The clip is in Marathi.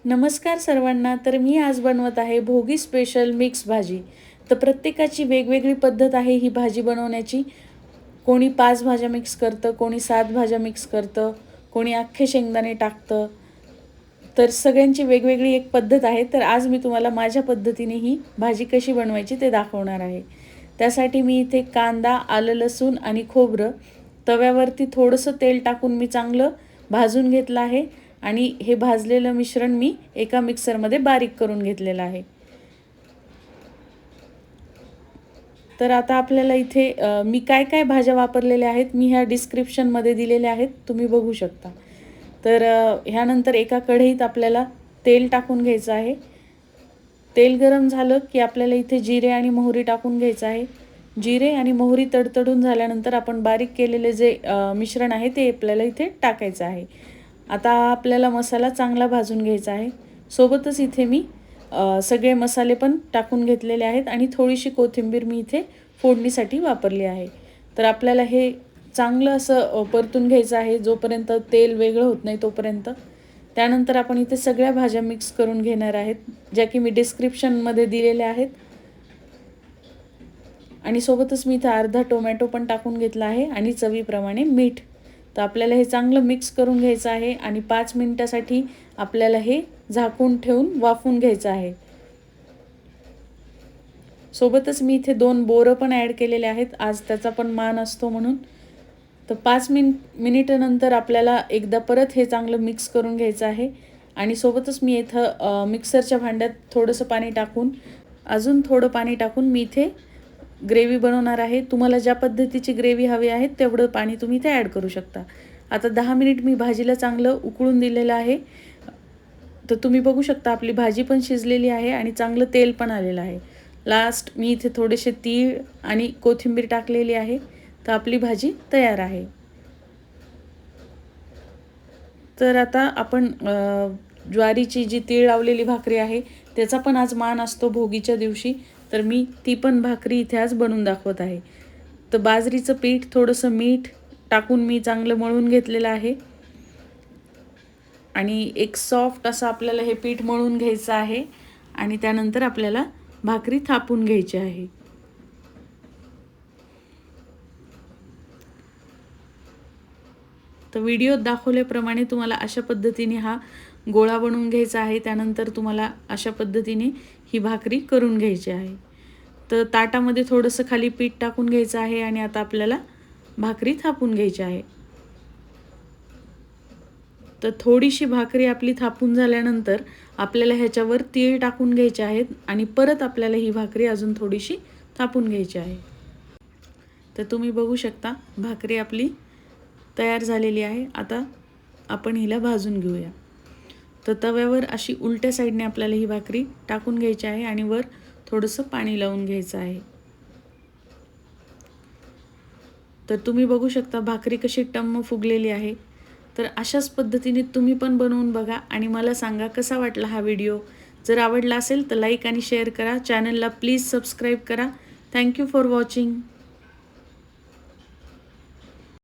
नमस्कार सर्वांना. तर मी आज बनवत आहे भोगी स्पेशल मिक्स भाजी. तर प्रत्येकाची वेगवेगळी पद्धत आहे ही भाजी बनवण्याची. कोणी 5 भाज्या मिक्स करतं, कोणी 7 भाज्या मिक्स करतं, कोणी अख्खे शेंगदाणे टाकतं. तर सगळ्यांची वेगवेगळी एक पद्धत आहे. तर आज मी तुम्हाला माझ्या पद्धतीने ही भाजी कशी बनवायची ते दाखवणार आहे. त्यासाठी मी इथे कांदा, आलं, लसूण आणि खोबरं तव्यावरती थोडंसं तेल टाकून मी चांगलं भाजून घेतलं आहे आणि हे भाजलेलं मिश्रण मी एका मिक्सरमध्ये बारीक करून घेतलेलं आहे. तर आता आपल्याला इथे मी काय काय भाज्या वापरलेल्या आहेत मी ह्या डिस्क्रिप्शनमध्ये दिलेल्या आहेत, तुम्ही बघू शकता. तर ह्यानंतर एका कढईत आपल्याला तेल टाकून घ्यायचं आहे. तेल गरम झालं की आपल्याला इथे जिरे आणि मोहरी टाकून घ्यायचं आहे. जिरे आणि मोहरी तडतडून झाल्यानंतर आपण बारीक केलेले जे मिश्रण आहे ते आपल्याला इथे टाकायचं आहे. आता आपल्याला मसाला चांगला भाजून घ्यायचा आहे. सोबतच इथे मी सगळे मसाले पण टाकून घेतलेले आहेत आणि थोडीशी कोथिंबीर मी इथे फोडणीसाठी वापरली आहे. तर आपल्याला हे चांगलं असं परतून घ्यायचं आहे जोपर्यंत तेल वेगळं होत नाही तोपर्यंत. त्यानंतर आपण इथे सगळ्या भाज्या मिक्स करून घेणार आहेत, ज्या की मी डिस्क्रिप्शनमध्ये दिलेल्या आहेत. आणि सोबतच मी इथे अर्धा टोमॅटो पण टाकून घेतला आहे आणि चवीप्रमाणे मीठ. तर आपल्याला हे चांगलं मिक्स करून घ्यायचं आहे आणि 5 मिनिटासाठी आपल्याला हे झाकून ठेवून वाफवून घ्यायचं आहे. सोबतच मी इथे 2 बोरं पण ॲड केलेले आहेत, आज त्याचा पण मान असतो म्हणून. तर 5 मिनिटानंतर आपल्याला एकदा परत हे चांगलं मिक्स करून घ्यायचं आहे आणि सोबतच मी इथं मिक्सरच्या भांड्यात थोडंसं पाणी टाकून अजून थोडं पाणी टाकून मी इथे ग्रेव्ही बनवणार आहे. तुम्हाला ज्या पद्धतीची ग्रेव्ही हवी आहे तेवढं पाणी तुम्ही इथे ॲड करू शकता. आता 10 मिनिट मी भाजीला चांगलं उकळून दिलेलं आहे. तर तुम्ही बघू शकता आपली भाजी पण शिजलेली आहे आणि चांगलं तेल पण आलेलं आहे. लास्ट मी इथे थोडेसे तीळ आणि कोथिंबीर टाकलेली आहे. तर आपली भाजी तयार आहे. तर आता आपण ज्वारीची जी तीळ लावलेली भाकरी आहे त्याचा पण आज मान असतो भोगीच्या दिवशी. तर मी ती पण भाकरी इथे आज बनवून दाखवत आहे. तर बाजरीचं पीठ थोडंसं मीठ टाकून मी चांगलं मळून घेतलेलं आहे आणि एक सॉफ्ट असं आपल्याला हे पीठ मळून घ्यायचं आहे आणि त्यानंतर आपल्याला भाकरी थापून घ्यायची आहे. तर व्हिडिओत दाखवल्याप्रमाणे तुम्हाला अशा पद्धतीने हा गोळा बनवून घ्यायचा आहे. त्यानंतर तुम्हाला अशा पद्धतीने ही भाकरी करून घ्यायची आहे. तर ताटामध्ये थोडंसं खाली पीठ टाकून घ्यायचं आहे आणि आता आपल्याला भाकरी थापून घ्यायची आहे. तर थोडीशी भाकरी आपली थापून झाल्यानंतर आपल्याला ह्याच्यावर तीळ टाकून घ्यायचे आहेत आणि परत आपल्याला ही भाकरी अजून थोडीशी थापून घ्यायची आहे. तर तुम्ही बघू शकता भाकरी आपली तयार झालेली आहे. आता आपण हिला भाजून घेऊया. तर तव्यावर अशी उलट्या साईडने आपल्याला ही भाकरी टाकून घ्यायची आहे आणि वर थोडंसं पाणी लावून घ्यायचं आहे. तर तुम्ही बघू शकता भाकरी कशी टम्म फुगलेली आहे. तर अशाच पद्धतीने तुम्ही पण बनवून बघा आणि मला सांगा कसा वाटला हा व्हिडिओ. जर आवडला असेल तर लाईक आणि शेअर करा. चॅनलला प्लीज सबस्क्राईब करा. Thank you for watching.